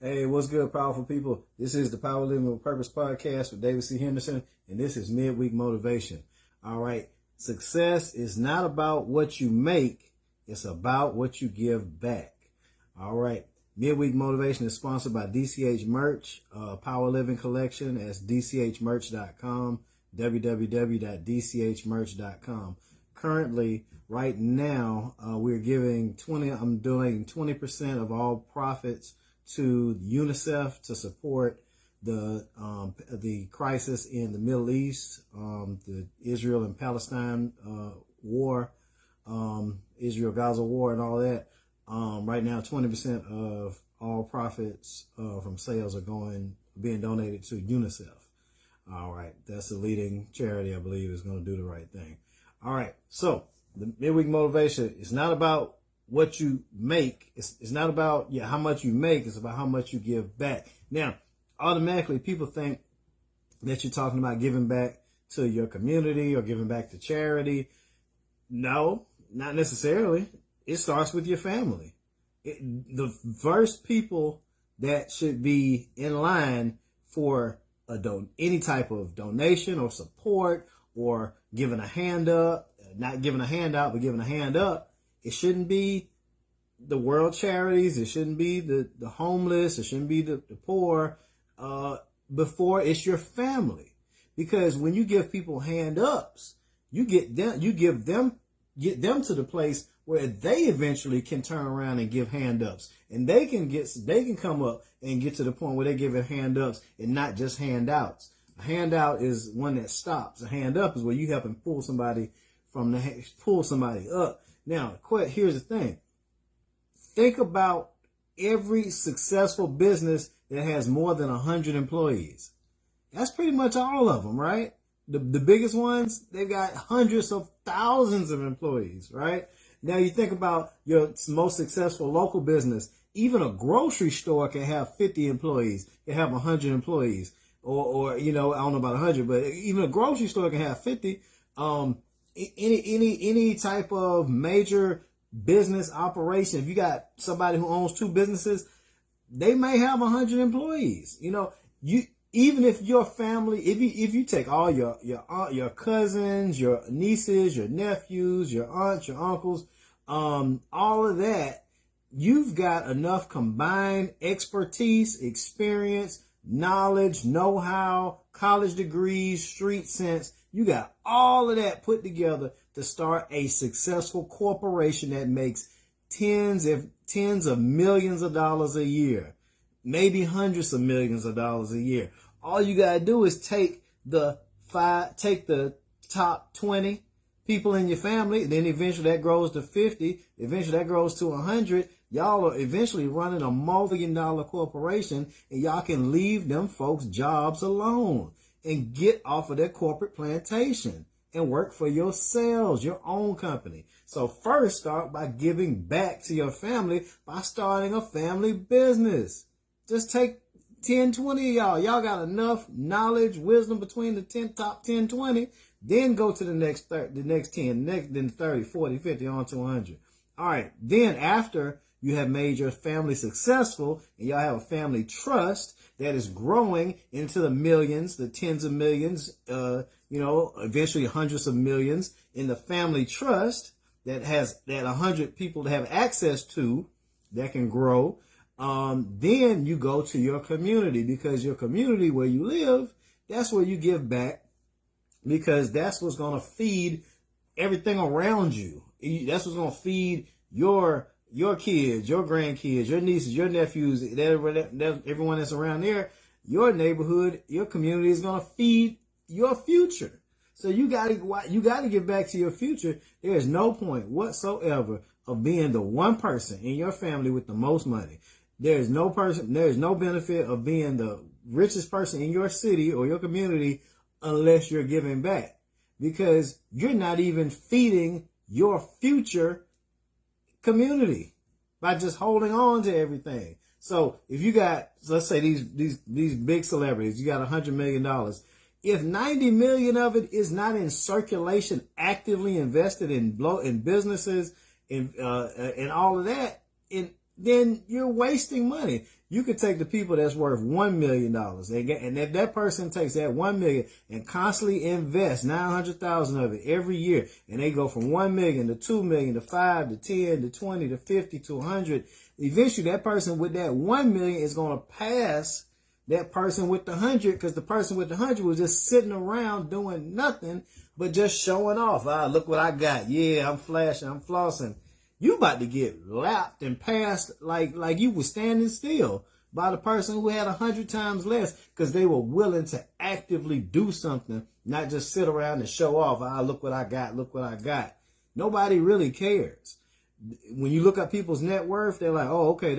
Hey, what's good, powerful people? This is the Power Living with Purpose podcast with David C. Henderson, and this is Midweek Motivation. All right. Success is not about what you make. It's about what you give back. All right. Midweek Motivation is sponsored by DCH Merch, Power Living Collection. That's dchmerch.com, www.dchmerch.com. Currently, right now, we're giving I'm donating 20% of all profits to UNICEF to support the crisis in the Middle East, the Israel and Palestine war, Israel-Gaza war and all that. Right now, 20% of all profits from sales are being donated to UNICEF. All right. That's the leading charity, I believe, is going to do the right thing. All right. So the midweek motivation is not about what you make. It's not about how much you make. It's about how much you give back. Now, automatically people think that you're talking about giving back to your community or giving back to charity. No, not necessarily. It starts with your family. The first people that should be in line for any type of donation or support or giving a hand up, not giving a handout, but giving a hand up, it shouldn't be the world charities. It shouldn't be the homeless. It shouldn't be the poor. Before it's your family, because when you give people hand ups, you get them to the place where they eventually can turn around and give hand ups, and they can come up and get to the point where they give it hand ups and not just handouts. A handout is one that stops. A hand up is where you help and pull somebody up. Now, here's the thing. Think about every successful business that has more than 100 employees. That's pretty much all of them, right? The biggest ones, they've got hundreds of thousands of employees, right? Now you think about your most successful local business. Even a grocery store can have 50 employees, can have 100 employees, or I don't know about 100, but even a grocery store can have 50. Any type of major business operation, if you got somebody who owns two businesses, they may have 100 employees. Even if your family, if you take all your cousins, your nieces, your nephews, your aunts, your uncles, all of that, you've got enough combined expertise, experience, knowledge, know-how, college degrees, street sense. You got all of that put together to start a successful corporation that makes tens of millions of dollars a year, maybe hundreds of millions of dollars a year. All you gotta do is take the top 20 people in your family, then eventually that grows to 50, eventually that grows to 100. Y'all are eventually running a multi-billion-dollar corporation, and y'all can leave them folks' jobs alone and get off of their corporate plantation and work for yourselves, your own company. So first, start by giving back to your family by starting a family business. Just take 10, 20 of y'all. Y'all got enough knowledge, wisdom between the top 10, 20. Then go to the next 10, then 30, 40, 50, on to 100. All right. Then after you have made your family successful and y'all have a family trust that is growing into the millions, the tens of millions, eventually hundreds of millions in the family trust that 100 people have access to that can grow. Then you go to your community, because your community where you live, that's where you give back, because that's what's going to feed everything around you. That's what's going to feed your kids, your grandkids, your nieces, your nephews, everyone that's around there. Your neighborhood, your community is going to feed your future. So you got to get back to your future. There is no point whatsoever of being the one person in your family with the most money. There is no benefit of being the richest person in your city or your community unless you're giving back, because you're not even feeding your future community by just holding on to everything. So if you got, let's say these big celebrities, you got $100 million. If 90 million of it is not in circulation, actively invested in businesses and all of that, then you're wasting money. You could take the people that's worth $1 million, and if that person takes that $1 million and constantly invests 900,000 of it every year, and they go from 1 million to 2 million to 5 to 10 to 20 to 50 to 100, eventually that person with that 1 million is going to pass that person with the 100, because the person with the 100 was just sitting around doing nothing but just showing off. Ah, look what I got. Yeah, I'm flashing, I'm flossing. You about to get lapped and passed like you were standing still by the person who had 100 times less, because they were willing to actively do something, not just sit around and show off. Ah, look what I got. Look what I got. Nobody really cares. When you look at people's net worth, they're like, oh, okay,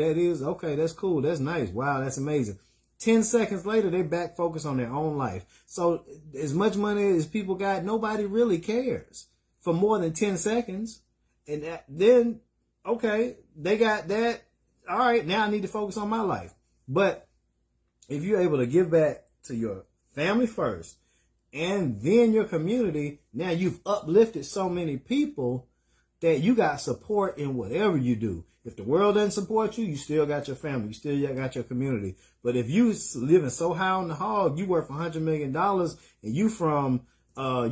that's cool. That's nice. Wow, that's amazing. 10 seconds later, they back focused on their own life. So as much money as people got, nobody really cares for more than 10 seconds. And then, okay, they got that. All right, now I need to focus on my life. But if you're able to give back to your family first and then your community, now you've uplifted so many people that you got support in whatever you do. If the world doesn't support you, you still got your family. You still got your community. But if you living so high on the hog, you worth $100 million, and you from, I'm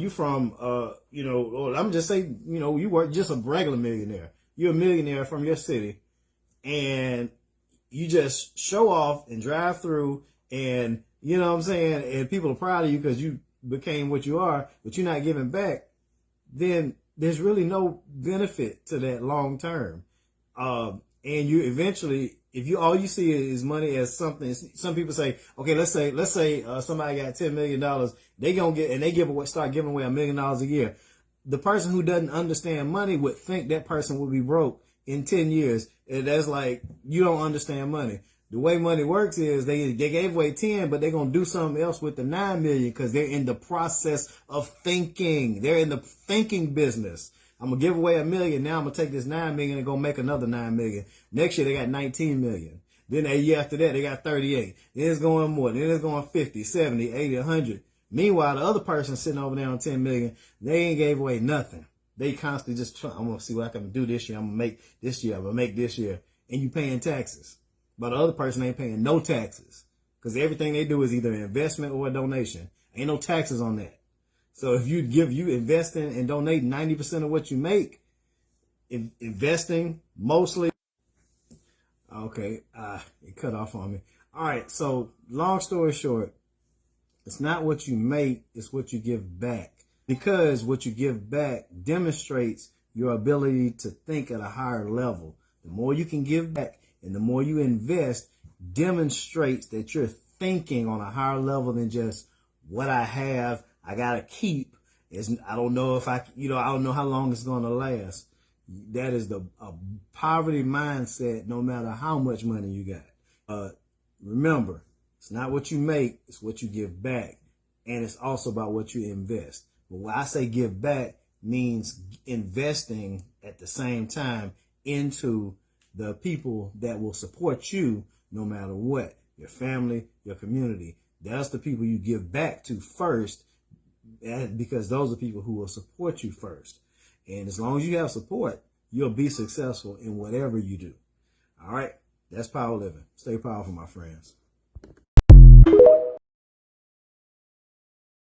just saying, you work just a regular millionaire. You're a millionaire from your city, and you just show off and drive through, and you know what I'm saying, and people are proud of you because you became what you are, but you're not giving back, then there's really no benefit to that long term. And you eventually, if you all you see is money as something, some people say, okay, let's say somebody got $10 million, they gonna get, and they start giving away $1 million a year. The person who doesn't understand money would think that person will be broke in 10 years. And that's like, you don't understand money. The way money works is they gave away 10, but they're going to do something else with the 9 million because they're in the process of thinking. They're in the thinking business. I'm going to give away $1 million. Now I'm going to take this 9 million and go make another 9 million. Next year they got 19 million. Then a year after that they got 38. Then it's going more. Then it's going 50, 70, 80, 100. Meanwhile, the other person sitting over there on 10 million, they ain't gave away nothing. They constantly just try, I'm going to see what I can do this year. I'm going to make this year. I'm going to make this year. And you paying taxes. But the other person ain't paying no taxes because everything they do is either an investment or a donation. Ain't no taxes on that. So if you invest in and donate 90% of what you make, investing mostly. Okay, it cut off on me. All right, so long story short, it's not what you make, it's what you give back. Because what you give back demonstrates your ability to think at a higher level. The more you can give back and the more you invest demonstrates that you're thinking on a higher level than just what I have, I got to keep. I don't know if I don't know how long it's going to last. That is a poverty mindset no matter how much money you got. Remember, it's not what you make, it's what you give back. And it's also about what you invest. But when I say give back means investing at the same time into the people that will support you no matter what. Your family, your community. That's the people you give back to first because those are people who will support you first. And as long as you have support, you'll be successful in whatever you do. All right? That's power living. Stay powerful, my friends.